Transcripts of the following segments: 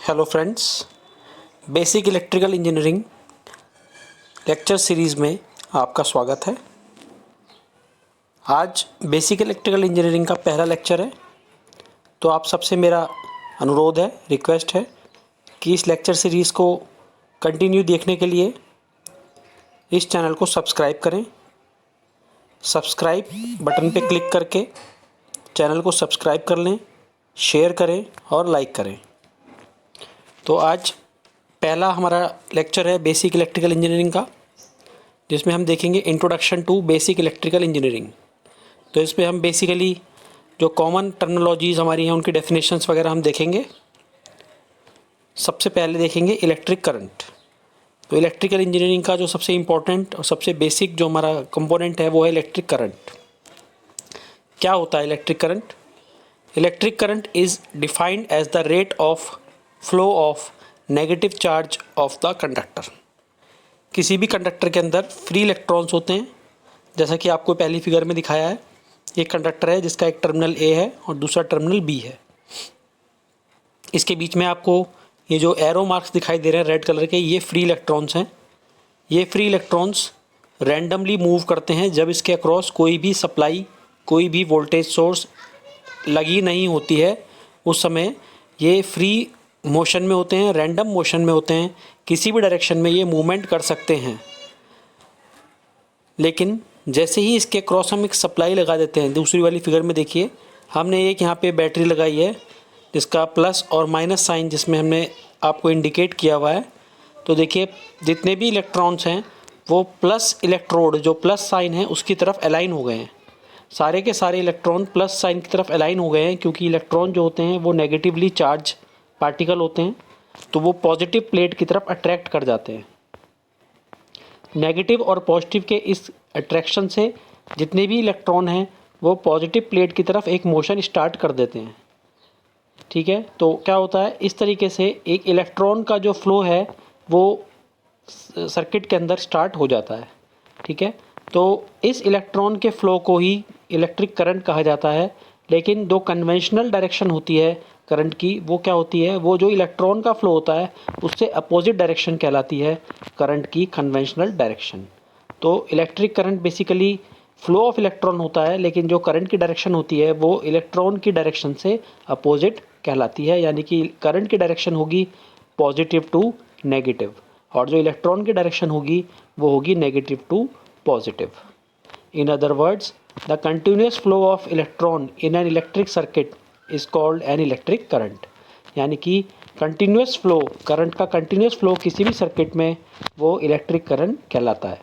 Hello friends, basic electrical engineering lecture series में आपका स्वागत है। आज बेसिक इलेक्ट्रिकल इंजीनियरिंग का पहला लेक्चर है, तो आप सबसे मेरा अनुरोध है, रिक्वेस्ट है कि इस लेक्चर सीरीज़ को कंटिन्यू देखने के लिए इस चैनल को सब्सक्राइब करें। सब्सक्राइब बटन पे क्लिक करके चैनल को सब्सक्राइब कर लें, शेयर करें और लाइक करें। तो आज पहला हमारा लेक्चर है बेसिक इलेक्ट्रिकल इंजीनियरिंग का, जिसमें हम देखेंगे introduction to basic electrical engineering. तो इसमें हम बेसिकली जो कॉमन टर्मिनोलॉजीज़ हमारी हैं उनकी डेफिनेशंस वगैरह हम देखेंगे। सबसे पहले देखेंगे इलेक्ट्रिक करंट। तो इलेक्ट्रिकल इंजीनियरिंग का जो सबसे इम्पोर्टेंट और सबसे बेसिक जो हमारा कंपोनेंट है वो है इलेक्ट्रिक करंट। क्या होता है electric current? Electric current is defined as the rate of flow of negative charge of the conductor. किसी भी कंडक्टर के अंदर फ्री इलेक्ट्रॉन्स होते हैं, जैसा कि आपको पहली फिगर में दिखाया है। एक कंडक्टर है जिसका एक टर्मिनल ए है और दूसरा टर्मिनल बी है। इसके बीच में आपको ये जो एरो मार्क्स दिखाई दे रहे हैं रेड कलर के, ये फ्री इलेक्ट्रॉन्स हैं। ये फ्री इलेक्ट्रॉन्स रैंडमली मूव करते हैं जब इसके अक्रॉस कोई भी सप्लाई, कोई भी वोल्टेज सोर्स लगी नहीं होती है। उस समय ये फ्री मोशन में होते हैं, रैंडम मोशन में होते हैं, किसी भी डायरेक्शन में ये मूवमेंट कर सकते हैं। लेकिन जैसे ही इसके क्रॉस हम एक सप्लाई लगा देते हैं, दूसरी वाली फिगर में देखिए, हमने एक यहाँ पे बैटरी लगाई है जिसका प्लस और माइनस साइन जिसमें हमने आपको इंडिकेट किया हुआ है। तो देखिए जितने भी इलेक्ट्रॉन्स हैं वो प्लस इलेक्ट्रोड जो प्लस साइन है उसकी तरफ अलाइन हो गए हैं। सारे के सारे इलेक्ट्रॉन प्लस साइन की तरफ अलाइन हो गए हैं, क्योंकि इलेक्ट्रॉन जो होते हैं वो नेगेटिवली चार्ज पार्टिकल होते हैं, तो वो पॉजिटिव प्लेट की तरफ अट्रैक्ट कर जाते हैं। नेगेटिव और पॉजिटिव के इस अट्रैक्शन से जितने भी इलेक्ट्रॉन हैं वो पॉजिटिव प्लेट की तरफ एक मोशन स्टार्ट कर देते हैं। ठीक है, तो क्या होता है, इस तरीके से एक इलेक्ट्रॉन का जो फ्लो है वो सर्किट के अंदर स्टार्ट हो जाता है। ठीक है, तो इस इलेक्ट्रॉन के फ़्लो को ही इलेक्ट्रिक करंट कहा जाता है। लेकिन जो कन्वेंशनल डायरेक्शन होती है करंट की, वो क्या होती है, वो जो इलेक्ट्रॉन का फ़्लो होता है उससे अपोजिट डायरेक्शन कहलाती है करंट की कन्वेंशनल डायरेक्शन। तो electric current basically flow of electron होता है, लेकिन जो करंट की डायरेक्शन होती है वो इलेक्ट्रॉन की डायरेक्शन से अपोजिट कहलाती है। यानी कि करंट की डायरेक्शन होगी पॉजिटिव टू नेगेटिव और जो इलेक्ट्रॉन की डायरेक्शन होगी वो होगी negative to positive. In other words, the continuous flow of electron in an electric circuit is called an electric current। यानी कि कंटिन्यूस फ्लो, करंट का कंटिन्यूस फ्लो किसी भी सर्किट में वो इलेक्ट्रिक करंट कहलाता है।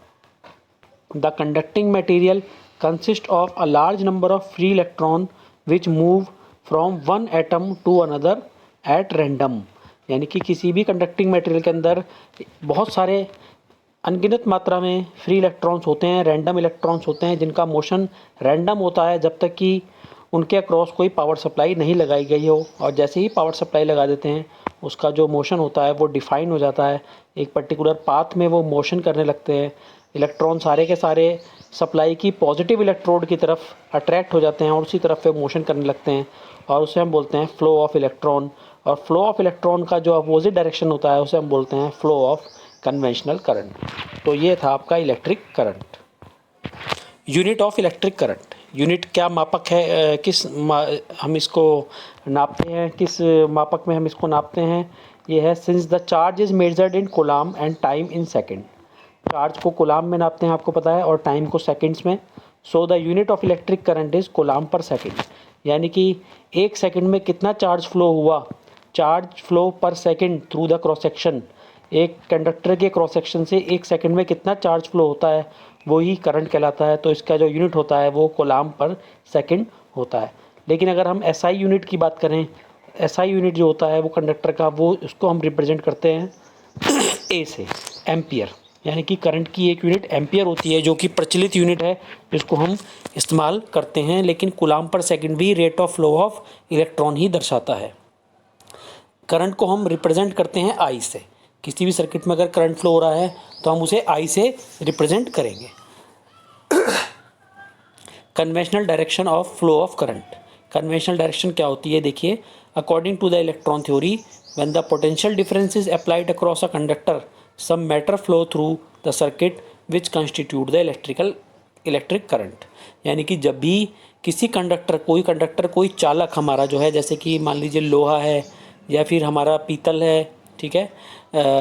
The conducting material consists of a large number of free electron which move from one atom to another at random। यानी कि किसी भी कंडक्टिंग मटेरियल के अंदर बहुत सारे अनगिनत मात्रा में फ्री इलेक्ट्रॉन्स होते हैं, रैंडम इलेक्ट्रॉन्स होते हैं, जिनका मोशन रैंडम होता है जब तक कि उनके अक्रॉस कोई पावर सप्लाई नहीं लगाई गई हो। और जैसे ही पावर सप्लाई लगा देते हैं उसका जो मोशन होता है वो डिफाइन हो जाता है, एक पर्टिकुलर पाथ में वो मोशन करने लगते हैं। इलेक्ट्रॉन सारे के सारे सप्लाई की पॉजिटिव इलेक्ट्रोड की तरफ अट्रैक्ट हो जाते हैं और उसी तरफ वो मोशन करने लगते हैं, और उसे हम बोलते हैं फ्लो ऑफ इलेक्ट्रॉन। और फ्लो ऑफ इलेक्ट्रॉन का जो अपोजिट डायरेक्शन होता है उसे हम बोलते हैं फ्लो ऑफ कन्वेंशनल करंट। तो ये था आपका electric current. Unit of electric current. Unit क्या मापक है, हम इसको नापते हैं, किस मापक में हम इसको नापते हैं, ये है since the charge is measured in coulomb and time in second. Charge को कूलाम में नापते हैं आपको पता है, और टाइम को सेकेंड्स में। So the unit of electric current is coulomb पर सेकेंड। यानी कि एक सेकेंड में कितना चार्ज फ्लो हुआ, चार्ज फ्लो पर second through the cross section. एक कंडक्टर के क्रॉस सेक्शन से एक सेकंड में कितना चार्ज फ्लो होता है वो ही करंट कहलाता है। तो इसका जो यूनिट होता है वो कूलाम पर सेकंड होता है। लेकिन अगर हम एसआई यूनिट की बात करें, एसआई यूनिट जो होता है वो कंडक्टर का, वो उसको हम रिप्रेजेंट करते हैं ए से, एम्पियर। यानी कि करंट की एक यूनिट एम्पियर होती है, जो कि प्रचलित यूनिट है जिसको हम इस्तेमाल करते हैं। लेकिन कूलाम पर सेकेंड भी rate of flow of electron ही दर्शाता है। करंट को हम रिप्रेजेंट करते हैं आई से। किसी भी सर्किट में अगर करंट फ्लो हो रहा है तो हम उसे आई से रिप्रेजेंट करेंगे। Conventional direction of flow of current. Conventional direction क्या होती है, देखिए According to the electron theory, when the potential difference is applied across a conductor, some matter flow through the circuit which constitute the electric current. यानी कि जब भी किसी conductor कोई चालक हमारा जो है, जैसे कि मान लीजिए लोहा है या फिर हमारा पीतल है, ठीक है,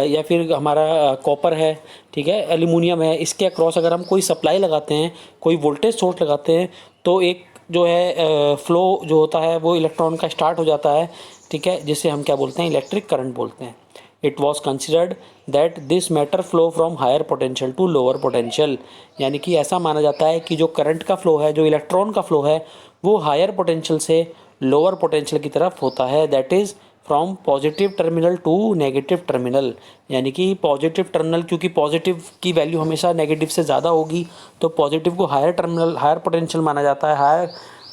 या फिर हमारा कॉपर है, ठीक है, एल्यूमिनियम है, इसके अक्रॉस अगर हम कोई सप्लाई लगाते हैं, कोई वोल्टेज सोर्स लगाते हैं, तो एक जो है फ्लो जो होता है वो इलेक्ट्रॉन का स्टार्ट हो जाता है, ठीक है, जिसे हम क्या बोलते हैं, इलेक्ट्रिक करंट बोलते हैं. It was considered that this matter flow from higher potential to lower potential. यानी कि ऐसा माना जाता है कि जो करंट का फ्लो है, जो इलेक्ट्रॉन का फ्लो है, वो हायर पोटेंशियल से लोअर पोटेंशियल की तरफ होता है. That is from positive terminal to negative terminal. यानी कि पॉजिटिव टर्मिनल, क्योंकि पॉजिटिव की वैल्यू हमेशा नेगेटिव से ज़्यादा होगी, तो पॉजिटिव को हायर पोटेंशियल माना जाता है, हायर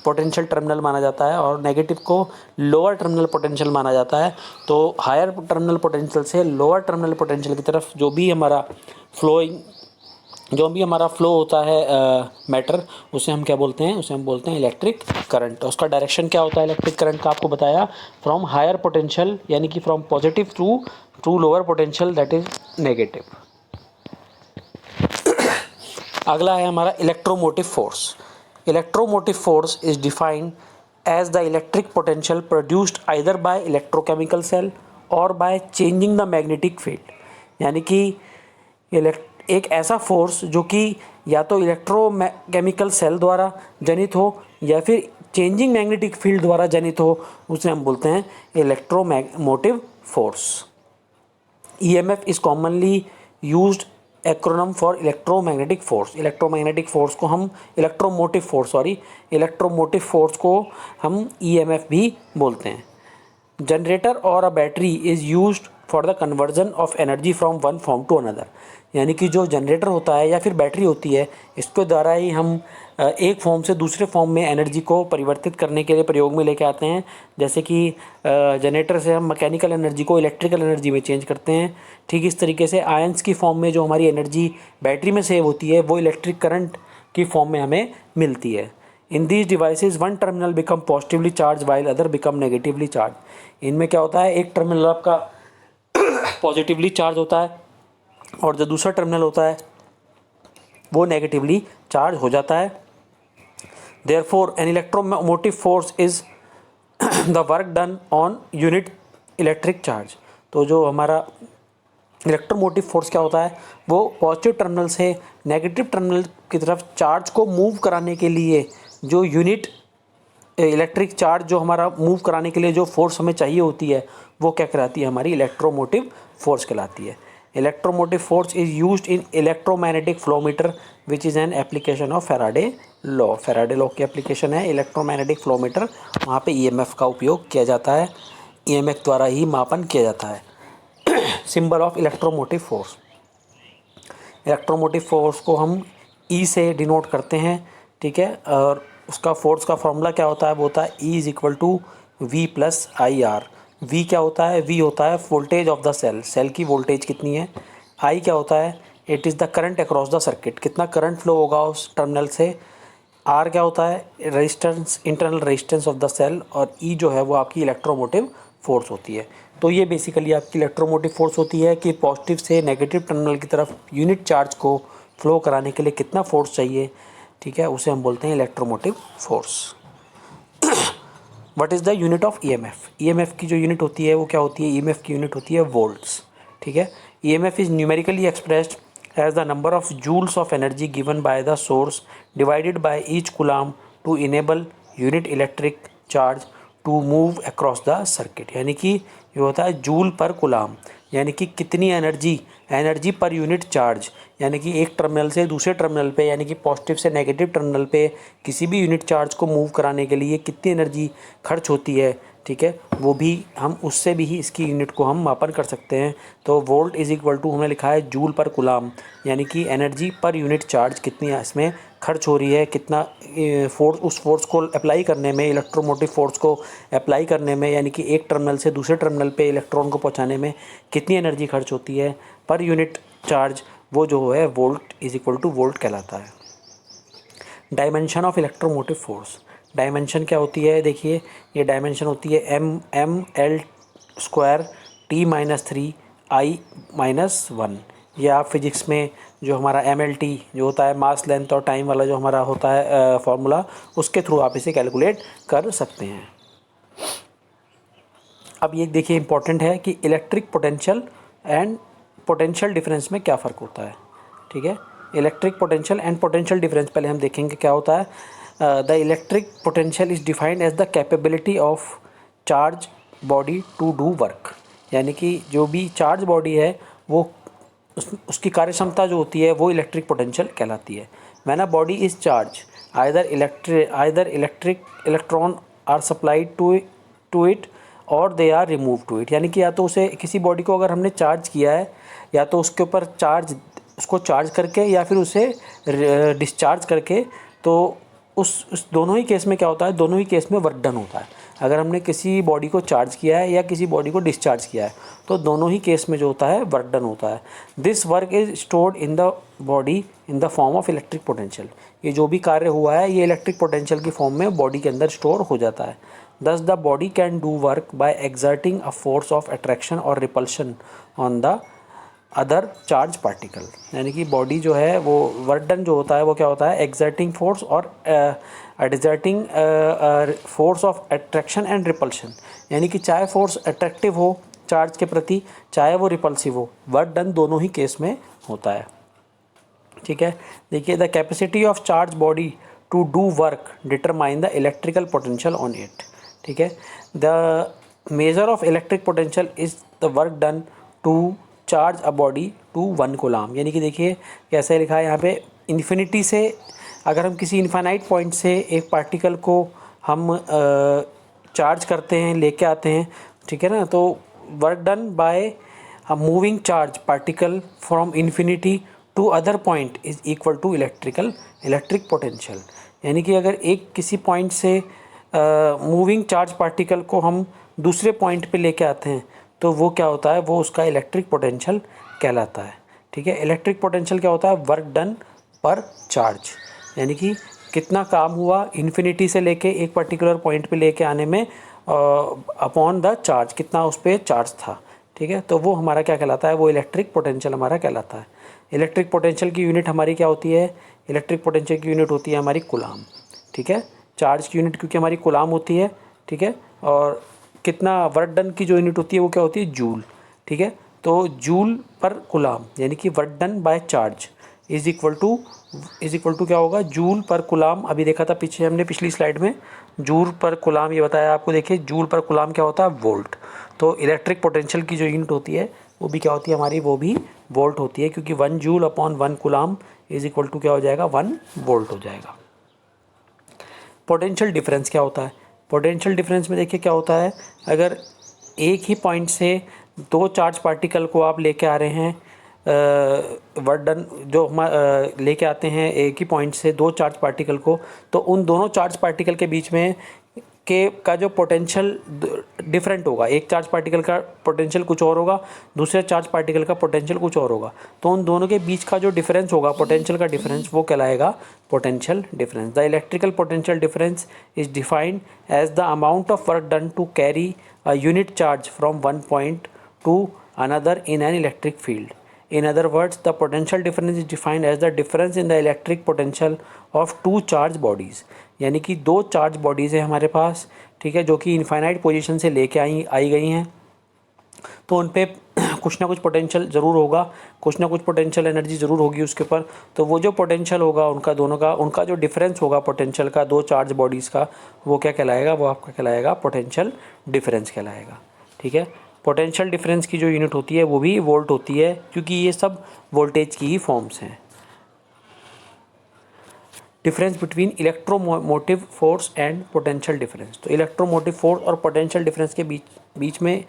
पोटेंशियल टर्मिनल माना जाता है, और नेगेटिव को लोअर टर्मिनल पोटेंशियल माना जाता है. तो हायर टर्मिनल पोटेंशियल से लोअर टर्मिनल पोटेंशियल की तरफ जो भी हमारा फ्लो होता है मैटर, उसे हम क्या बोलते हैं, उसे हम बोलते हैं इलेक्ट्रिक करंट. उसका डायरेक्शन क्या होता है इलेक्ट्रिक करंट का, आपको बताया, फ्रॉम हायर पोटेंशियल, यानी कि from positive to lower potential, that is negative. अगला है हमारा electromotive force. Electromotive force is defined as the electric potential produced either by electrochemical cell और by changing the magnetic field. यानी कि एक ऐसा फोर्स जो कि या तो इलेक्ट्रोकेमिकल सेल द्वारा जनित हो या फिर चेंजिंग मैग्नेटिक फील्ड द्वारा जनित हो, उसे हम बोलते हैं electromotive force. EMF is commonly used acronym for electromagnetic force. Electromagnetic force को हम इलेक्ट्रोमोटिव फोर्स को हम ईएमएफ भी बोलते हैं. जनरेटर और a battery is used for the conversion of energy from one form to another. यानी कि जो जनरेटर होता है या फिर बैटरी होती है, इसके द्वारा ही हम एक फॉर्म से दूसरे फॉर्म में एनर्जी को परिवर्तित करने के लिए प्रयोग में लेके आते हैं. जैसे कि जनरेटर से हम मैकेनिकल एनर्जी को इलेक्ट्रिकल एनर्जी में चेंज करते हैं. ठीक इस तरीके से आयंस की फॉर्म में जो हमारी एनर्जी बैटरी में सेव होती है, वो इलेक्ट्रिक करंट की फॉर्म में हमें मिलती है. In these devices one terminal become positively charge while other become negatively charge. इनमें क्या होता है, एक टर्मिनल आपका पॉजिटिवली चार्ज होता है और जो दूसरा टर्मिनल होता है वो नेगेटिवली चार्ज हो जाता है. Therefore an electromotive force is the work done on unit electric charge. तो जो हमारा इलेक्ट्रोमोटिव फोर्स क्या होता है, वो पॉजिटिव टर्मिनल से नेगेटिव टर्मिनल की तरफ चार्ज को मूव कराने के लिए जो यूनिट इलेक्ट्रिक चार्ज जो हमारा मूव कराने के लिए जो फोर्स हमें चाहिए होती है, वो क्या कहलाती है, हमारी इलेक्ट्रोमोटिव फोर्स कहलाती है. Electromotive force is used in electromagnetic flowmeter which is an application of Faraday law. Faraday law की एप्लीकेशन है इलेक्ट्रोमैग्नेटिक फ्लोमीटर. वहाँ पे ईएमएफ का उपयोग किया जाता है, ईएमएफ द्वारा ही मापन किया जाता है. Symbol of electromotive force. Electromotive force को हम ई से डिनोट करते हैं, ठीक है, और उसका फोर्स का फॉर्मूला क्या होता है, वो होता है E is equal to V plus I R. V क्या होता है, V होता है वोल्टेज ऑफ द सेल की वोल्टेज कितनी है. I क्या होता है, it is the current across the circuit, कितना करंट फ्लो होगा उस टर्मिनल से. R क्या होता है, resistance, internal resistance of the cell. और E जो है वो आपकी इलेक्ट्रोमोटिव फोर्स होती है. तो ये बेसिकली आपकी इलेक्ट्रोमोटिव फोर्स होती है कि पॉजिटिव से नेगेटिव टर्मिनल की तरफ यूनिट चार्ज को फ्लो कराने के लिए कितना फोर्स चाहिए, ठीक है, उसे हम बोलते हैं electromotive force. What is the unit of EMF. EMF की जो यूनिट होती है वो क्या होती है, ईएमएफ की यूनिट होती है वोल्ट्स. ठीक है. EMF is numerically expressed as the number of joules of energy given by the source divided by each coulomb to enable unit electric charge to move across the circuit. यानी कि ये होता है joule पर coulomb, यानी कि कितनी energy per unit charge, यानी कि एक टर्मिनल से दूसरे टर्मिनल पे, यानी कि पॉजिटिव से नेगेटिव टर्मिनल पे किसी भी यूनिट चार्ज को मूव कराने के लिए कितनी एनर्जी खर्च होती है, ठीक है, वो भी हम उससे भी ही इसकी यूनिट को हम मापन कर सकते हैं. तो वोल्ट इज इक्वल टू हमने लिखा है जूल पर कूलम, यानी कि एनर्जी पर यूनिट चार्ज कितनी इसमें खर्च हो रही है, कितना फोर्स, उस फोर्स को अप्लाई करने में, इलेक्ट्रोमोटिव फोर्स को अप्लाई करने में, यानी कि एक टर्मिनल से दूसरे टर्मिनल पे इलेक्ट्रॉन को पहुंचाने में कितनी एनर्जी खर्च होती है पर यूनिट चार्ज, वो जो है volt is equal two volt कहलाता है. Dimension of electromotive force. Dimension क्या होती है, देखिए ये डायमेंशन होती है ml² T-3 I-1। ये आप फिजिक्स में जो हमारा mlt जो होता है मास लेंथ और टाइम वाला जो हमारा होता है फॉर्मूला, उसके थ्रू आप इसे कैलकुलेट कर सकते हैं। अब ये देखिए इंपॉर्टेंट है कि electric potential and potential difference में क्या फ़र्क होता है। ठीक है, electric potential and potential difference पहले हम देखेंगे क्या होता है। The electric potential is defined as the capability of charge body to do work, यानी कि जो भी चार्ज बॉडी है वो उसकी कार्य क्षमता जो होती है वो इलेक्ट्रिक पोटेंशियल कहलाती है। When a body is charge either electric electron are supplied to it और they are remove to it, यानी कि या तो उसे किसी बॉडी को अगर हमने चार्ज किया है या तो उसके ऊपर उसको चार्ज करके या फिर उसे डिस्चार्ज करके, तो उस दोनों ही केस में क्या होता है, दोनों ही केस में वर्क डन होता है। अगर हमने किसी बॉडी को चार्ज किया है या किसी बॉडी को डिस्चार्ज किया है तो दोनों ही केस में जो होता है वर्क डन होता है। This work is stored in the body in the form of electric potential, ये जो भी कार्य हुआ है ये इलेक्ट्रिक पोटेंशियल की फॉर्म में बॉडी के अंदर स्टोर हो जाता है। Thus the body can do work by exerting a force of attraction or repulsion on the other charge particle, यानी कि बॉडी जो है वो वर्क डन जो होता है वो क्या होता है, exerting force और exerting force of attraction and repulsion, यानी कि चाहे फोर्स अट्रैक्टिव हो चार्ज के प्रति चाहे वो रिपल्सिव हो, वर्क डन दोनों ही केस में होता है। ठीक है, देखिए the capacity of charge body to do work determine the electrical potential on it. ठीक है, the measure of electric potential is the work done to charge a body to 1 coulomb, यानी कि देखिए कैसे लिखा है यहाँ पे, इन्फिनिटी से अगर हम किसी इनफाइनाइट पॉइंट से एक पार्टिकल को हम चार्ज करते हैं लेके आते हैं, ठीक है ना, तो work done by a moving charge particle from infinity to other point is equal to electric potential, यानी कि अगर एक किसी पॉइंट से मूविंग चार्ज पार्टिकल को हम दूसरे पॉइंट पे लेके आते हैं तो वो क्या होता है, वो उसका इलेक्ट्रिक पोटेंशियल कहलाता है। ठीक है, इलेक्ट्रिक पोटेंशियल क्या होता है, वर्क डन पर चार्ज, यानी कि कितना काम हुआ इन्फिनिटी से लेके एक पर्टिकुलर पॉइंट पे लेके आने में अपॉन द चार्ज, कितना उस पर चार्ज था। ठीक है, तो वो हमारा क्या कहलाता है, वो इलेक्ट्रिक पोटेंशियल हमारा कहलाता है। इलेक्ट्रिक पोटेंशियल की यूनिट हमारी क्या होती है, इलेक्ट्रिक पोटेंशियल की यूनिट होती है हमारी कूलम। ठीक है, चार्ज की यूनिट क्योंकि हमारी कूलम होती है। ठीक है, और कितना वर्क डन की जो यूनिट होती है वो क्या होती है, जूल। ठीक है, तो जूल पर कूलम यानी कि work done by charge is equal to क्या होगा, जूल पर कूलम। अभी देखा था पीछे हमने पिछली स्लाइड में जूल पर कूलम ये बताया आपको। देखिए जूल पर कूलम क्या होता है, वोल्ट। तो इलेक्ट्रिक पोटेंशियल की जो यूनिट होती है वो भी क्या होती है हमारी, वो भी वोल्ट होती है, क्योंकि 1 joule upon 1 coulomb is equal to क्या हो जाएगा, 1 वोल्ट हो जाएगा। पोटेंशियल डिफरेंस क्या होता है, पोटेंशियल डिफरेंस में देखिए क्या होता है, अगर एक ही पॉइंट से 2 चार्ज पार्टिकल को आप लेके आ रहे हैं, वर्क डन जो हम लेके आते हैं एक ही पॉइंट से 2 चार्ज पार्टिकल को, तो उन दोनों चार्ज पार्टिकल के बीच में का जो पोटेंशियल डिफरेंट होगा, एक चार्ज पार्टिकल का पोटेंशियल कुछ और होगा, दूसरे चार्ज पार्टिकल का पोटेंशियल कुछ और होगा, तो उन दोनों के बीच का जो डिफरेंस होगा पोटेंशियल का डिफरेंस, वो कहलाएगा potential difference. The electrical potential difference is defined as the amount of work done to carry a unit charge from one point to another in an electric field. In other words, the potential difference is defined as the difference in the electric potential of 2 charge bodies, यानी कि 2 charge bodies है हमारे पास, ठीक है, जो कि infinite position से लेके आई गई हैं, तो उन पे कुछ ना कुछ पोटेंशियल ज़रूर होगा, कुछ ना कुछ पोटेंशियल एनर्जी ज़रूर होगी उसके ऊपर। तो वो जो पोटेंशियल होगा उनका दोनों का, उनका जो डिफरेंस होगा पोटेंशियल का 2 चार्ज बॉडीज़ का, वो क्या कहलाएगा, वो आपका कहलाएगा पोटेंशियल डिफरेंस कहलाएगा। ठीक है, पोटेंशियल डिफरेंस की जो यूनिट होती है वो भी वोल्ट होती है, क्योंकि ये सब वोल्टेज की ही फॉर्म्स हैं। Difference between electromotive force and potential difference, तो इलेक्ट्रोमोटिव फोर्स और पोटेंशियल डिफरेंस के बीच में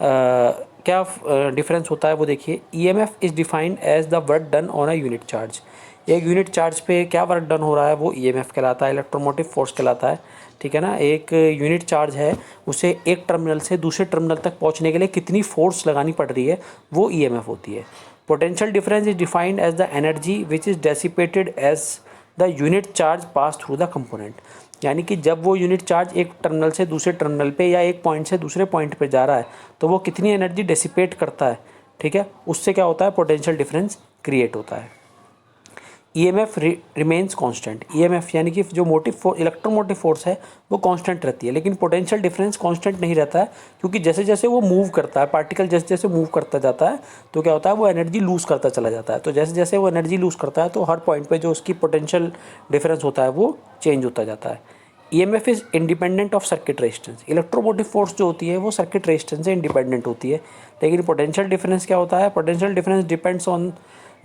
क्या डिफरेंस होता है वो देखिए। EMF is defined as the work done on a unit charge, एक यूनिट चार्ज पे क्या वर्क डन हो रहा है वो ईएमएफ कहलाता है, इलेक्ट्रोमोटिव फोर्स कहलाता है। ठीक है ना, एक यूनिट चार्ज है, उसे एक टर्मिनल से दूसरे टर्मिनल तक पहुंचने के लिए कितनी फोर्स लगानी पड़ रही है, वो ईएमएफ होती है। Potential difference is defined as the energy which is dissipated as the unit charge pass through the component, यानी कि जब वो यूनिट चार्ज एक टर्मिनल से दूसरे टर्मिनल पे या एक पॉइंट से दूसरे पॉइंट पे जा रहा है तो वो कितनी एनर्जी डिसिपेट करता है, ठीक है, उससे क्या होता है, पोटेंशियल डिफरेंस क्रिएट होता है। ईएमएफ रिमेन्स कांस्टेंट, ईएमएफ यानी कि जो इलेक्ट्रोमोटिव फोर्स है वो कांस्टेंट रहती है, लेकिन पोटेंशियल डिफरेंस कांस्टेंट नहीं रहता है, क्योंकि जैसे जैसे वो मूव करता है, पार्टिकल जैसे जैसे मूव करता जाता है तो क्या होता है, वो एनर्जी लूज़ करता चला जाता है। तो जैसे जैसे वो एनर्जी लूज़ करता है तो हर पॉइंट पे जो उसकी पोटेंशियल डिफरेंस होता है वो चेंज होता जाता है। EMF is independent of circuit resistance, electromotive force जो होती है वो सर्किट रेजिस्टेंस से इंडिपेंडेंट होती है, लेकिन पोटेंशियल डिफरेंस क्या होता है, potential difference depends on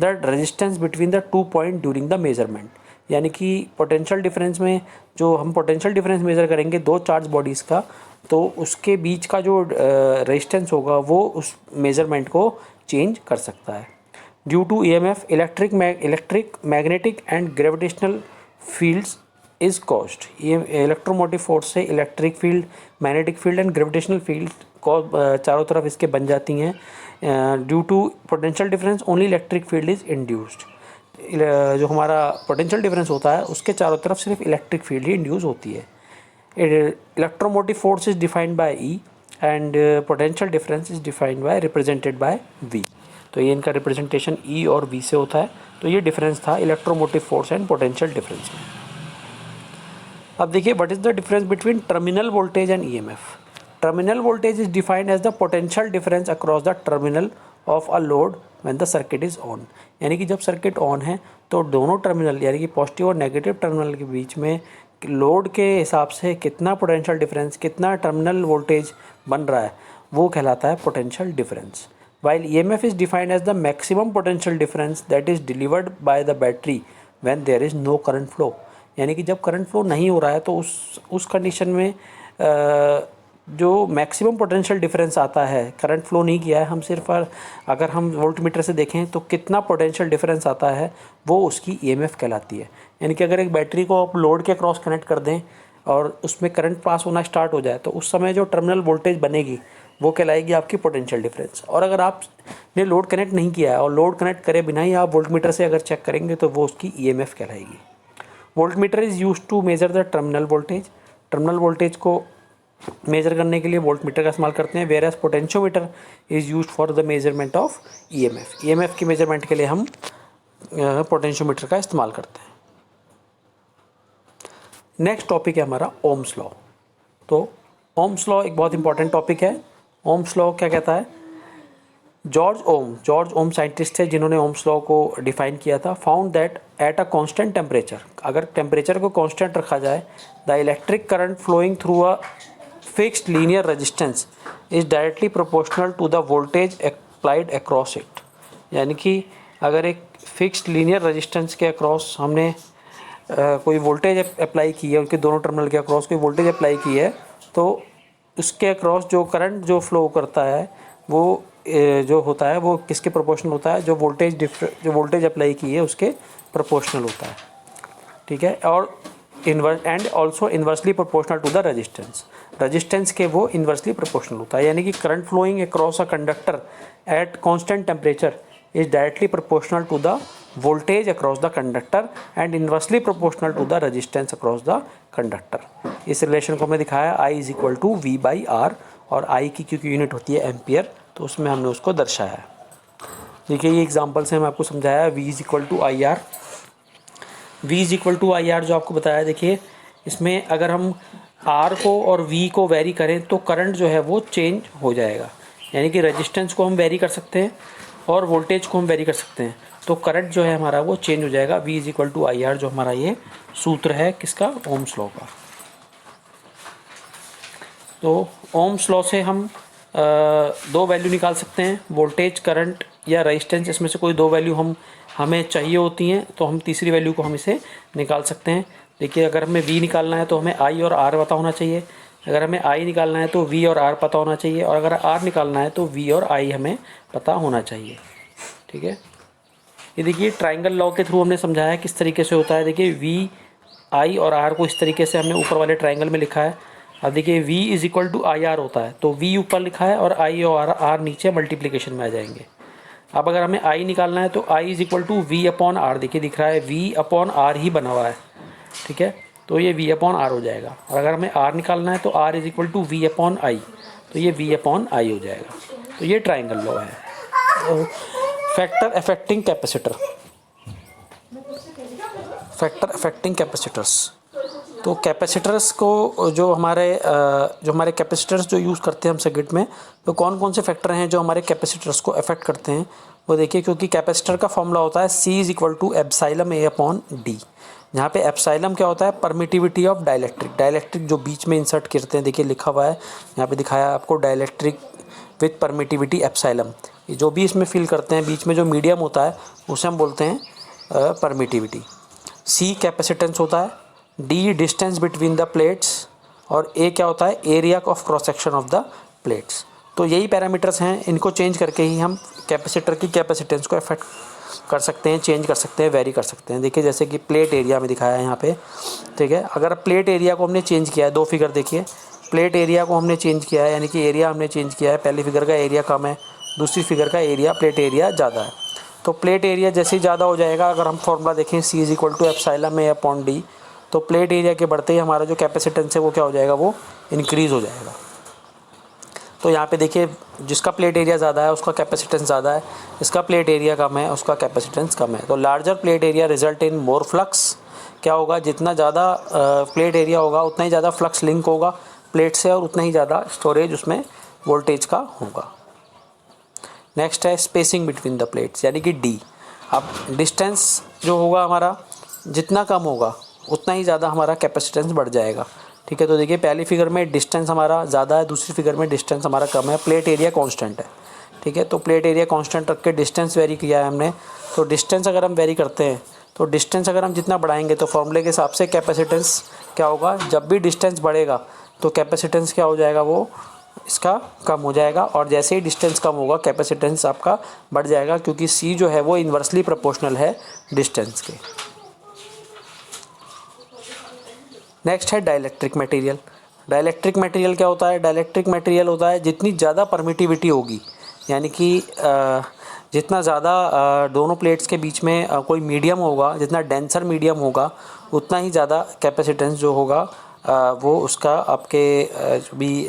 the resistance between the 2 point during the measurement. यानी कि पोटेंशियल डिफरेंस में जो हम पोटेंशियल डिफरेंस मेज़र करेंगे दो चार्ज बॉडीज़ का, तो उसके बीच का जो रेजिस्टेंस होगा वो उस मेजरमेंट को चेंज कर सकता है। Due to EMF electric magnetic and gravitational fields is caused, ये इलेक्ट्रोमोटिव फोर्स से electric field, magnetic field and gravitational field को चारों तरफ इसके बन जाती हैं। Due to potential difference only electric field is induced, जो हमारा पोटेंशियल डिफरेंस होता है उसके चारों तरफ सिर्फ इलेक्ट्रिक फील्ड ही इंड्यूस होती है। Electromotive force is defined by E and potential difference is defined by represented by V. तो ये इनका रिप्रेजेंटेशन ई और वी से होता है। तो ये डिफरेंस था electromotive force and potential difference में। अब देखिए what is the difference between terminal voltage and EMF. Terminal voltage is defined as the potential difference across the terminal of a load when the circuit is on. यानी कि जब circuit on है तो दोनों terminal यानी कि positive और negative terminal के बीच में लोड के हिसाब से कितना पोटेंशियल डिफरेंस, कितना टर्मिनल वोल्टेज बन रहा है, वो कहलाता है potential difference. While EMF is defined as the maximum potential difference that is delivered by the battery when there is no current flow. यानी कि जब करंट फ्लो नहीं हो रहा है तो उस कंडीशन में जो मैक्सिमम पोटेंशियल डिफरेंस आता है, करंट फ्लो नहीं किया है, हम सिर्फ अगर हम वोल्ट मीटर से देखें तो कितना पोटेंशियल डिफरेंस आता है वो उसकी ईएमएफ कहलाती है। यानी कि अगर एक बैटरी को आप लोड के क्रॉस कनेक्ट कर दें और उसमें करंट पास होना स्टार्ट हो जाए तो उस समय जो टर्मिनल वोल्टेज बनेगी वो कहलाएगी आपकी पोटेंशियल डिफरेंस। और अगर आपने लोड कनेक्ट नहीं किया है और लोड कनेक्ट करे बिना ही आप वोल्ट मीटर से अगर चेक करेंगे तो वो उसकी ईएमएफ कहलाएगी। Volt meter is use to measure the terminal voltage. Terminal voltage को मेजर करने के लिए वोल्ट मीटर का इस्तेमाल करते हैं। Whereas potentiometer is use for the measurement of EMF. EMF की मेजरमेंट के लिए हम पोटेंशियोमीटर का इस्तेमाल करते हैं। नेक्स्ट टॉपिक है हमारा ओम्स लॉ। तो ओम्स लॉ एक बहुत इंपॉर्टेंट टॉपिक है। ओम्स लॉ क्या कहता है, जॉर्ज ओम साइंटिस्ट थे जिन्होंने ओम्स लॉ को डिफाइन किया था। Found that at a constant temperature, अगर टेम्परेचर को कांस्टेंट रखा जाए, the electric current flowing through a fixed linear resistance is directly proportional to the voltage applied across it. यानी कि अगर एक फिक्स्ड लीनियर रेजिस्टेंस के अक्रॉस हमने कोई वोल्टेज अप्लाई की है, उनके दोनों टर्मिनल के अक्रॉस कोई वोल्टेज अप्लाई की है, तो उसके अक्रॉस जो करंट जो फ्लो करता है वो जो होता है वो किसके प्रोपोर्शनल होता है, जो वोल्टेज अप्लाई की है उसके प्रोपोर्शनल होता है, ठीक है। और and also inversely proportional to the resistance के वो इन्वर्सली प्रोपोर्शनल होता है। यानी कि current flowing across a conductor at constant temperature is directly proportional to the voltage across the conductor and inversely proportional to the resistance across the conductor. इस relation को हमने दिखाया I is equal to V/R, और I की क्योंकि unit होती है ampere तो उसमें हमने उसको दर्शाया है। देखिए ये एग्जांपल से मैं आपको समझाया V is equal to IR। V is equal to IR जो आपको बताया, देखिए इसमें अगर हम R को और V को वेरी करें तो करंट जो है वो चेंज हो जाएगा। यानी कि रेजिस्टेंस को हम वेरी कर सकते हैं और वोल्टेज को हम वेरी कर सकते हैं, तो करंट जो है हमारा वो चेंज हो जाएगा। V is equal to IR जो हमारा ये सूत्र है किसका, ओम्स लॉ का। तो ओम्स लॉ से हम दो वैल्यू निकाल सकते हैं, वोल्टेज, करंट या रेजिस्टेंस, इसमें से कोई दो वैल्यू हमें चाहिए होती हैं, तो हम तीसरी वैल्यू को हम इसे निकाल सकते हैं। देखिए अगर हमें V निकालना है तो हमें I और R पता होना चाहिए, अगर हमें I निकालना है तो V और R पता होना चाहिए, और अगर R निकालना है तो V और I हमें पता होना चाहिए, ठीक है। ये देखिए ट्राइंगल लॉ के थ्रू हमने समझाया किस तरीके से होता है। देखिए V, I और R को इस तरीके से हमने ऊपर वाले ट्राइंगल में लिखा है। अब देखिए V is equal to IR होता है, तो V ऊपर लिखा है और I और R नीचे मल्टीप्लिकेशन में आ जाएंगे। अब अगर हमें I निकालना है तो I is equal to V upon R, देखिए दिख रहा है V अपॉन R ही बना हुआ है, ठीक है। तो ये V अपॉन आर हो जाएगा। और अगर हमें R निकालना है तो R is equal to V upon I, तो ये V अपॉन आई हो जाएगा। तो ये ट्राइंगल लॉ है। तो factor affecting capacitor, factor affecting capacitors. तो कैपेसिटर्स को जो हमारे कैपेसिटर्स जो यूज़ करते हैं हम सर्किट में, तो कौन कौन से फैक्टर हैं जो हमारे कैपेसिटर्स को अफेक्ट करते हैं वो देखिए। क्योंकि कैपेसिटर का फॉर्मूला होता है C is equal two epsilon A upon D. यहाँ पे एप्साइलम क्या होता है, परमिटिविटी ऑफ डाइलेक्ट्रिक। डाइलेक्ट्रिक जो बीच में इंसर्ट करते हैं, देखिए लिखा हुआ है यहाँ पे दिखाया आपको, डाइलेक्ट्रिक विथ परमिटिविटी एप्साइलम। जो भी इसमें फिल करते हैं बीच में जो मीडियम होता है उसे हम बोलते हैं परमिटिविटी। C कैपेसिटेंस होता है, D distance between the plates, और A क्या होता है, area of cross section of the plates. तो यही पैरामीटर्स हैं, इनको चेंज करके ही हम कैपेसिटर की कैपेसिटेंस को अफेक्ट कर सकते हैं, चेंज कर सकते हैं, वेरी कर सकते हैं। देखिए जैसे कि प्लेट एरिया में दिखाया है यहाँ पे, ठीक है। अगर प्लेट एरिया को हमने चेंज किया है, दो फिगर देखिए, प्लेट एरिया को हमने चेंज किया है, यानी कि एरिया हमने चेंज किया है। पहली फिगर का एरिया कम है, दूसरी फिगर का एरिया प्लेट एरिया ज़्यादा है। तो प्लेट एरिया जैसे ही ज़्यादा हो जाएगा, अगर हम फॉर्मूला देखें C is equal two epsilon A upon D, तो प्लेट एरिया के बढ़ते ही हमारा जो कैपेसिटेंस है वो क्या हो जाएगा, वो इंक्रीज़ हो जाएगा। तो यहाँ पे देखिए जिसका प्लेट एरिया ज़्यादा है उसका कैपेसिटेंस ज़्यादा है, जिसका प्लेट एरिया कम है उसका कैपेसिटेंस कम है। तो larger plate area result in more flux. क्या होगा, जितना ज़्यादा प्लेट एरिया होगा उतना ही ज़्यादा फ्लक्स लिंक होगा प्लेट से, और उतना ही ज़्यादा स्टोरेज उसमें वोल्टेज का होगा। नेक्स्ट है स्पेसिंग बिटवीन द प्लेट्स, यानी कि D। अब डिस्टेंस जो होगा हमारा जितना कम होगा उतना ही ज़्यादा हमारा कैपेसिटेंस बढ़ जाएगा, ठीक है। तो देखिए पहली फिगर में डिस्टेंस हमारा ज़्यादा है, दूसरी फिगर में डिस्टेंस हमारा कम है, प्लेट एरिया कांस्टेंट है, ठीक है। तो प्लेट एरिया कांस्टेंट रख के डिस्टेंस वेरी किया है हमने। तो डिस्टेंस अगर हम वेरी करते हैं, तो डिस्टेंस अगर हम जितना बढ़ाएंगे तो फॉर्मूले के हिसाब से कैपेसिटेंस क्या होगा, जब भी डिस्टेंस बढ़ेगा तो कैपेसिटेंस क्या हो जाएगा, वो इसका कम हो जाएगा। और जैसे ही डिस्टेंस कम होगा कैपेसिटेंस आपका बढ़ जाएगा, क्योंकि C जो है वो इन्वर्सली प्रोपोर्शनल है डिस्टेंस के। नेक्स्ट है डाइलेक्ट्रिक मटेरियल। डाइलेक्ट्रिक मटेरियल क्या होता है, डाइलेक्ट्रिक मटेरियल होता है जितनी ज़्यादा परमिटिविटी होगी, यानी कि जितना ज़्यादा दोनों प्लेट्स के बीच में कोई मीडियम होगा, जितना डेंसर मीडियम होगा उतना ही ज़्यादा कैपेसिटेंस जो होगा वो उसका आपके जो भी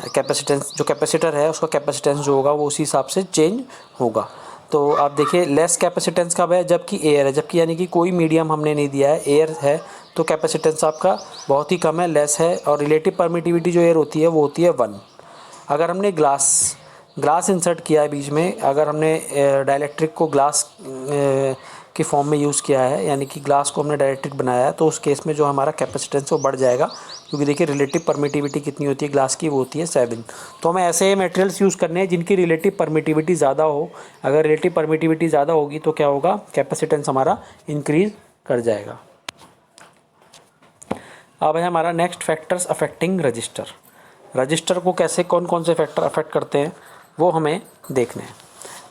कैपेसिटेंस, जो कैपेसिटर है उसका कैपेसिटेंस जो होगा वो उसी हिसाब से चेंज होगा। तो आप देखिए लेस कैपेसिटेंस कब है, जबकि एयर है, जबकि यानी कि कोई मीडियम हमने नहीं दिया है, एयर है, तो कैपेसिटेंस आपका बहुत ही कम है, लेस है। और रिलेटिव परमिटिविटी जो एयर होती है वो होती है 1। अगर हमने ग्लास इंसर्ट किया है बीच में, अगर हमने डाइलेक्ट्रिक को ग्लास के फॉर्म में यूज़ किया है, यानी कि ग्लास को हमने डाइलेक्ट्रिक बनाया है, तो उस केस में जो हमारा कैपेसिटेंस वो बढ़ जाएगा, क्योंकि देखिए रिलेटिव परमिटिविटी कितनी होती है ग्लास की, वो होती है 7। तो हमें ऐसे मटेरियल्स यूज़ करने हैं जिनकी रिलेटिव परमिटिविटी ज़्यादा हो। अगर रिलेटिव परमिटिविटी ज़्यादा होगी तो क्या होगा, कैपेसिटेंस हमारा इंक्रीज़ कर जाएगा। अब है हमारा next factors affecting register. Register को कैसे कौन कौन से फैक्टर अफेक्ट करते हैं वो हमें देखने हैं।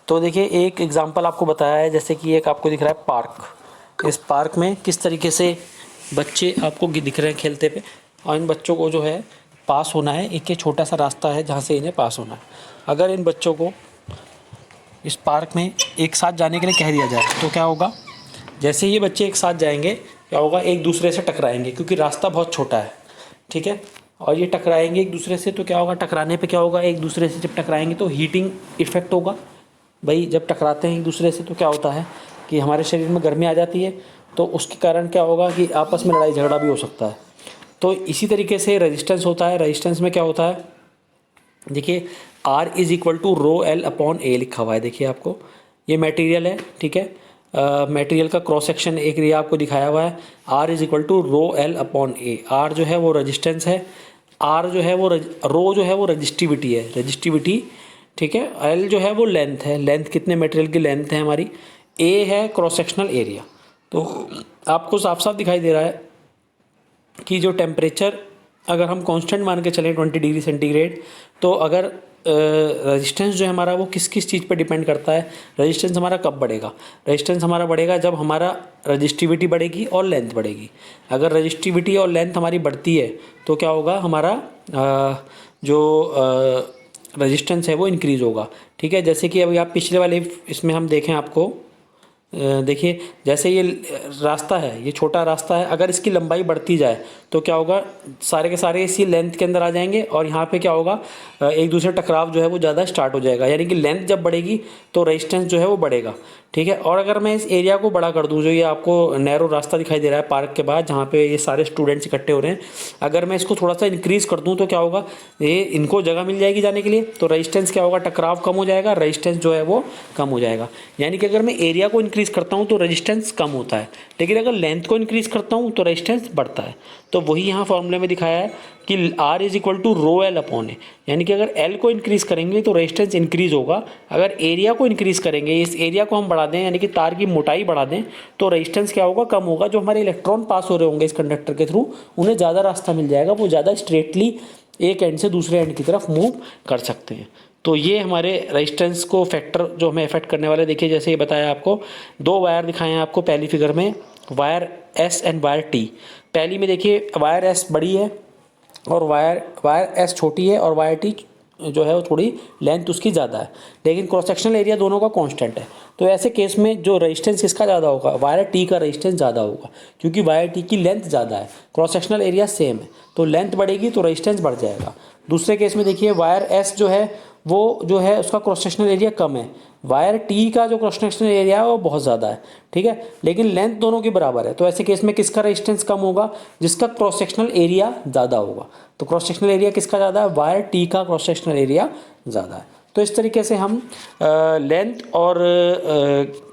तो देखिए एक एग्जांपल आपको बताया है, जैसे कि एक आपको दिख रहा है पार्क। इस पार्क में किस तरीके से बच्चे आपको दिख रहे हैं खेलते पे, और इन बच्चों को जो है पास होना है, एक ये छोटा सा रास्ता है जहाँ से इन्हें पास होना है। अगर इन बच्चों को इस पार्क में एक साथ जाने के लिए कह दिया जाए तो क्या होगा, जैसे ये बच्चे एक साथ जाएंगे क्या होगा, एक दूसरे से टकराएंगे, क्योंकि रास्ता बहुत छोटा है, ठीक है। और ये टकराएंगे एक दूसरे से, तो क्या होगा, टकराने पे क्या होगा, एक दूसरे से जब टकराएंगे तो हीटिंग इफेक्ट होगा। भाई जब टकराते हैं एक दूसरे से तो क्या होता है कि हमारे शरीर में गर्मी आ जाती है, तो उसके कारण क्या होगा कि आपस में लड़ाई झगड़ा भी हो सकता है। तो इसी तरीके से रेजिस्टेंस होता है। रेजिस्टेंस में क्या होता है, देखिए R is equal to rho L upon A लिखा हुआ है। देखिए आपको ये मटेरियल है, ठीक है, मटेरियल का क्रॉस सेक्शन एक एरिया आपको दिखाया हुआ है। R is equal to rho L upon A. R जो है वो रेजिस्टेंस है, R जो है वो रो जो है वो रजिस्टिविटी है, रजिस्टिविटी, ठीक है। L जो है वो लेंथ है, लेंथ कितने मटेरियल की लेंथ है हमारी। A है क्रॉस सेक्शनल एरिया। तो आपको साफ साफ दिखाई दे रहा है कि जो टेम्परेचर अगर हम कांस्टेंट मान के चलें 20 डिग्री सेंटीग्रेड, तो अगर रेजिस्टेंस जो है हमारा वो किस किस चीज़ पर डिपेंड करता है, रेजिस्टेंस हमारा कब बढ़ेगा, रेजिस्टेंस हमारा बढ़ेगा जब हमारा रजिस्टिविटी बढ़ेगी और लेंथ बढ़ेगी। अगर रजिस्टिविटी और लेंथ हमारी बढ़ती है तो क्या होगा, हमारा जो रेजिस्टेंस है वो इंक्रीज़ होगा, ठीक है। जैसे कि अभी आप पिछले वाले इसमें हम देखें आपको देखिए जैसे ये रास्ता है, ये छोटा रास्ता है, अगर इसकी लंबाई बढ़ती जाए तो क्या होगा, सारे के सारे इसी लेंथ के अंदर आ जाएंगे और यहाँ पे क्या होगा, एक दूसरे टकराव जो है वो ज़्यादा स्टार्ट हो जाएगा, यानी कि लेंथ जब बढ़ेगी तो रेजिस्टेंस जो है वो बढ़ेगा। ठीक है, और अगर मैं इस एरिया को बड़ा कर दूँ, जो ये आपको नैरो रास्ता दिखाई दे रहा है पार्क के बाद जहाँ पे ये सारे स्टूडेंट्स इकट्ठे हो रहे हैं, अगर मैं इसको थोड़ा सा इंक्रीज़ कर दूँ तो क्या होगा, ये इनको जगह मिल जाएगी जाने के लिए, तो रेजिस्टेंस क्या होगा, टकराव कम हो जाएगा, रेजिस्टेंस जो है वो कम हो जाएगा। यानी कि अगर मैं एरिया को इंक्रीज़ करता हूँ तो रेजिस्टेंस कम होता है, लेकिन अगर लेंथ को इंक्रीज़ करता हूँ तो रेजिस्टेंस बढ़ता है। तो वही यहाँ फॉर्मूले में दिखाया है कि R is equal to rho L upon A, यानी कि अगर L को इंक्रीज़ करेंगे तो रेजिस्टेंस इंक्रीज़ होगा, अगर एरिया को इंक्रीज़ करेंगे, इस एरिया को हम बढ़ा दें यानी कि तार की मोटाई बढ़ा दें, तो रेजिस्टेंस क्या होगा, कम होगा। जो हमारे इलेक्ट्रॉन पास हो रहे होंगे इस कंडक्टर के थ्रू, उन्हें ज़्यादा रास्ता मिल जाएगा, वो ज़्यादा स्ट्रेटली एक एंड से दूसरे एंड की तरफ मूव कर सकते हैं। तो ये हमारे रेजिस्टेंस को फैक्टर जो हमें इफेक्ट करने वाले, देखिए जैसे ये बताया आपको, दो वायर दिखाए हैं आपको पहली फिगर में, wire S and wire T। पहली में देखिए वायर S बड़ी है और वायर S छोटी है, और वायर T जो है वो थोड़ी लेंथ उसकी ज़्यादा है, लेकिन क्रॉस सेक्शनल एरिया दोनों का कांस्टेंट है। तो ऐसे केस में जो रेजिस्टेंस किसका ज़्यादा होगा, वायर T का रेजिस्टेंस ज़्यादा होगा, क्योंकि वायर T की लेंथ ज़्यादा है, क्रॉस सेक्शनल एरिया सेम है, तो लेंथ बढ़ेगी तो रेजिस्टेंस बढ़ जाएगा। दूसरे केस में देखिए वायर S जो है वो जो है उसका क्रॉस सेक्शनल एरिया कम है, वायर T का जो क्रॉस सेक्शनल एरिया है वो बहुत ज़्यादा है। ठीक है, लेकिन लेंथ दोनों की बराबर है, तो ऐसे केस में किसका रेजिस्टेंस कम होगा, जिसका क्रॉस सेक्शनल एरिया ज़्यादा होगा। तो क्रॉस सेक्शनल एरिया किसका ज़्यादा है, वायर T का क्रॉस सेक्शनल एरिया ज़्यादा है। तो इस तरीके से हम लेंथ और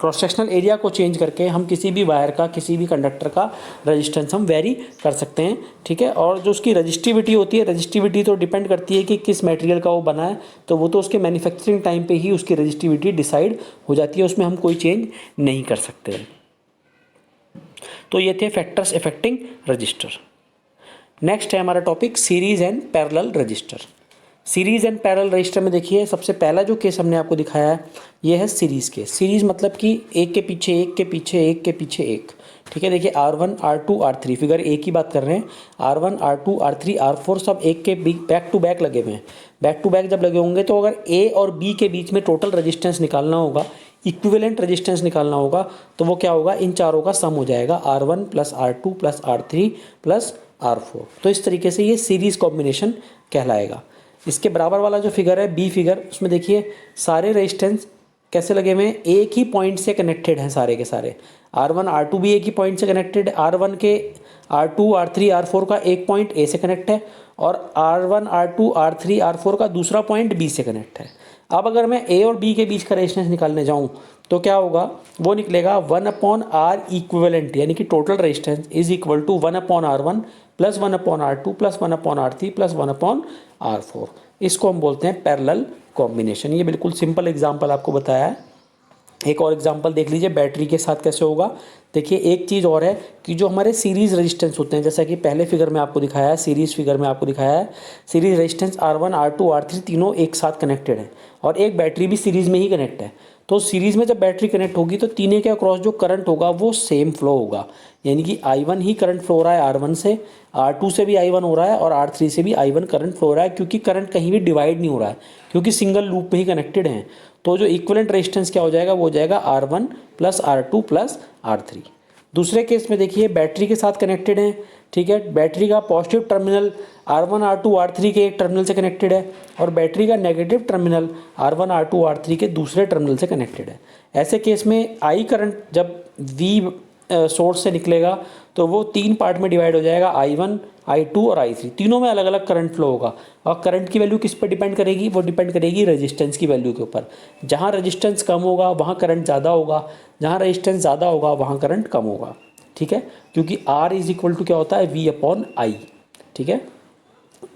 क्रॉस सेक्शनल एरिया को चेंज करके हम किसी भी वायर का, किसी भी कंडक्टर का रेजिस्टेंस हम वेरी कर सकते हैं। ठीक है, और जो उसकी रजिस्टिविटी होती है, रजिस्टिविटी तो डिपेंड करती है कि किस मटेरियल का वो बना है, तो वो तो उसके मैन्युफैक्चरिंग टाइम पे ही उसकी रजिस्टिविटी डिसाइड हो जाती है, उसमें हम कोई चेंज नहीं कर सकते। तो ये थे फैक्टर्स इफेक्टिंग रजिस्टर। नेक्स्ट है हमारा topic series and parallel register. Series and parallel register में देखिए सबसे पहला जो केस हमने आपको दिखाया है ये है सीरीज केस। सीरीज मतलब कि एक के पीछे एक के पीछे एक के पीछे एक। ठीक है, देखिए R1 R2 R3 फिगर एक की बात कर रहे हैं, R1 R2 R3 R4 सब एक के बैक टू बैक लगे हुए हैं। बैक टू बैक जब लगे होंगे तो अगर A और B के बीच में टोटल रजिस्टेंस निकालना होगा, इक्विवेलेंट रेजिस्टेंस निकालना होगा, तो वो क्या होगा, इन चारों का सम हो जाएगा, R1 plus R2 plus R3 plus R4। तो इस तरीके से ये सीरीज कॉम्बिनेशन कहलाएगा। इसके बराबर वाला जो फिगर है बी फिगर, उसमें देखिए सारे रेजिस्टेंस कैसे लगे हुए हैं, एक ही पॉइंट से कनेक्टेड हैं सारे के सारे। R1 R2 भी एक ही पॉइंट से कनेक्टेड है, R1 के R2 R3 R4 का एक पॉइंट A से कनेक्ट है और R1 R2 R3 R4 का दूसरा पॉइंट B से कनेक्ट है। अब अगर मैं A और B के बीच का रेजिस्टेंस निकालने जाऊं तो क्या होगा, वो निकलेगा 1/R इक्विवेलेंट, यानी कि total resistance is equal to 1/R1 plus 1/R2 plus 1/R3 plus 1/R4। इसको हम बोलते हैं पैरेलल कॉम्बिनेशन। ये बिल्कुल सिंपल एग्जांपल आपको बताया है। एक और एग्जांपल देख लीजिए बैटरी के साथ कैसे होगा। देखिए एक चीज़ और है कि जो हमारे सीरीज़ रेजिस्टेंस होते हैं, जैसा कि पहले फिगर में आपको दिखाया है, सीरीज़ फिगर में आपको दिखाया है, series resistance R1 R2 R3 तीनों एक साथ कनेक्टेड है और एक बैटरी भी सीरीज़ में ही कनेक्ट है। तो सीरीज़ में जब बैटरी कनेक्ट होगी तो तीनों के अक्रॉस जो करंट होगा वो सेम फ्लो होगा, यानी कि I1 ही करंट फ्लो हो रहा है R1 से, R2 से भी I1 हो रहा है और R3 से भी I1 करंट फ्लो हो रहा है, क्योंकि करंट कहीं भी डिवाइड नहीं हो रहा है, क्योंकि सिंगल लूप में ही कनेक्टेड हैं। तो जो इक्विवेलेंट रेजिस्टेंस क्या हो जाएगा, वो हो जाएगा R1 plus R2 plus R3। दूसरे केस में देखिए बैटरी के साथ कनेक्टेड हैं। ठीक है, बैटरी का positive terminal R1 R2 R3 के एक टर्मिनल से कनेक्टेड है और बैटरी का negative terminal R1 R2 R3 के दूसरे टर्मिनल से कनेक्टेड है। ऐसे केस में I करंट जब V सोर्स से निकलेगा तो वो तीन पार्ट में डिवाइड हो जाएगा, I1 I2 और I3, तीनों में अलग अलग करंट फ्लो होगा। और करंट की वैल्यू किस पर डिपेंड करेगी, वो डिपेंड करेगी रेजिस्टेंस की वैल्यू के ऊपर। जहाँ रेजिस्टेंस कम होगा वहाँ करंट ज़्यादा होगा, जहाँ रेजिस्टेंस ज़्यादा होगा वहाँ करंट कम होगा। ठीक है, क्योंकि R इज इक्वल टू क्या होता है, V/I। ठीक है,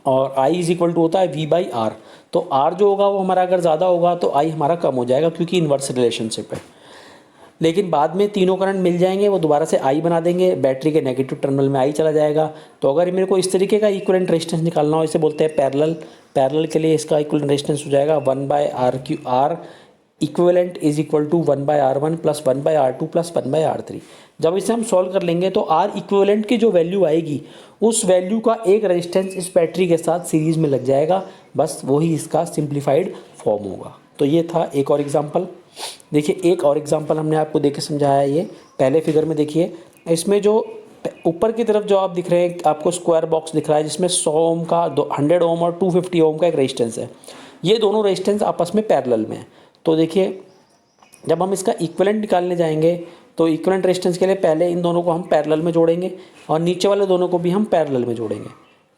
और I इज इक्वल टू होता है V/R। तो R जो होगा वो हमारा अगर ज़्यादा होगा तो I हमारा कम हो जाएगा, क्योंकि इन्वर्स रिलेशनशिप है। लेकिन बाद में तीनों करंट मिल जाएंगे, वो दोबारा से I बना देंगे, बैटरी के नेगेटिव टर्मिनल में I चला जाएगा। तो अगर मेरे को इस तरीके का इक्विवेलेंट रेजिस्टेंस निकालना हो, इसे बोलते हैं पैरेलल। पैरेलल के लिए इसका इक्विवेलेंट रेजिस्टेंस हो जाएगा 1/R equivalent is equal to 1/R1 plus 1/R2 plus 1/R3। जब इसे हम सॉल्व कर लेंगे तो R इक्विवेलेंट की जो वैल्यू आएगी उस वैल्यू का एक रेजिस्टेंस इस बैटरी के साथ सीरीज में लग जाएगा, बस वही इसका सिंप्लीफाइड फॉर्म होगा। तो ये था एक और एग्जांपल। देखिए एक और एग्जांपल हमने आपको देके समझाया है, ये पहले फिगर में देखिए, इसमें जो ऊपर की तरफ जो आप दिख रहे हैं आपको स्क्वायर बॉक्स दिख रहा है जिसमें 100 ओम का 100 ओम और 250 ओम का एक रेजिस्टेंस है। ये दोनों रेजिस्टेंस आपस में पैरेलल में है। तो देखिए जब हम इसका इक्विवेलेंट निकालने जाएंगे तो इक्विवेलेंट रेजिस्टेंस के लिए पहले इन दोनों को हम पैरेलल में जोड़ेंगे और नीचे वाले दोनों को भी हम पैरेलल में जोड़ेंगे,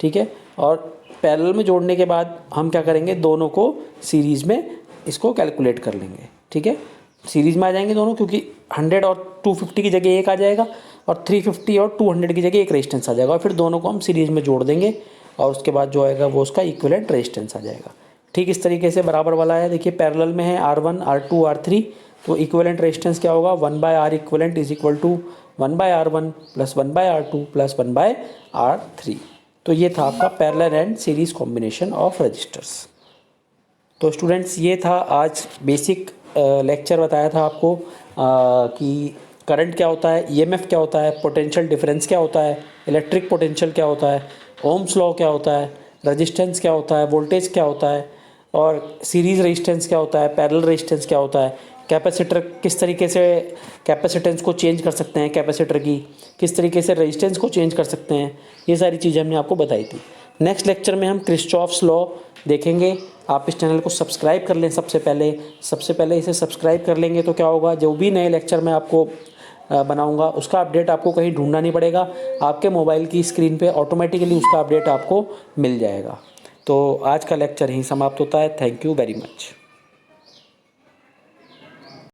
ठीक है। और पैरेलल में जोड़ने के बाद हम क्या करेंगे, दोनों को सीरीज़ में इसको कैलकुलेट कर लेंगे, ठीक है। सीरीज़ में आ जाएंगे दोनों, क्योंकि 100 और 250 की जगह एक आ जाएगा और 350 और 200 की जगह एक रेजिस्टेंस आ जाएगा, और फिर दोनों को हम सीरीज़ में जोड़ देंगे और उसके बाद जो आएगा वो उसका इक्विवेलेंट रेजिस्टेंस आ जाएगा। ठीक इस तरीके से बराबर वाला है। देखिए पैरेलल में है R1 R2 R3, तो इक्विवेलेंट रेजिस्टेंस क्या होगा, 1/R equivalent is equal to 1/R1 plus 1/R2 plus 1/R3। तो ये था आपका parallel and series combination of registers. तो स्टूडेंट्स ये था आज बेसिक लेक्चर, बताया था आपको कि करंट क्या होता है, ईएमएफ क्या होता है, पोटेंशियल डिफरेंस क्या होता है, इलेक्ट्रिक पोटेंशियल क्या होता है, ओम्स लॉ क्या होता है, रेजिस्टेंस क्या होता है, वोल्टेज क्या होता है, और सीरीज़ रेजिस्टेंस क्या होता है, पैरेलल रेजिस्टेंस क्या होता है, कैपेसिटर किस तरीके से कैपेसिटेंस को चेंज कर सकते हैं, कैपेसिटर की किस तरीके से रेजिस्टेंस को चेंज कर सकते हैं, ये सारी चीज़ें हमने आपको बताई थी। नेक्स्ट लेक्चर में हम किरचॉफ्स लॉ देखेंगे। आप इस चैनल को सब्सक्राइब कर लें सबसे पहले इसे सब्सक्राइब कर लेंगे तो क्या होगा, जो भी नए लेक्चर मैं आपको बनाऊंगा उसका अपडेट आपको कहीं ढूंढना नहीं पड़ेगा, आपके मोबाइल की स्क्रीन पे ऑटोमेटिकली उसका अपडेट आपको मिल जाएगा। तो आज का लेक्चर यहीं समाप्त होता है। Thank you very much.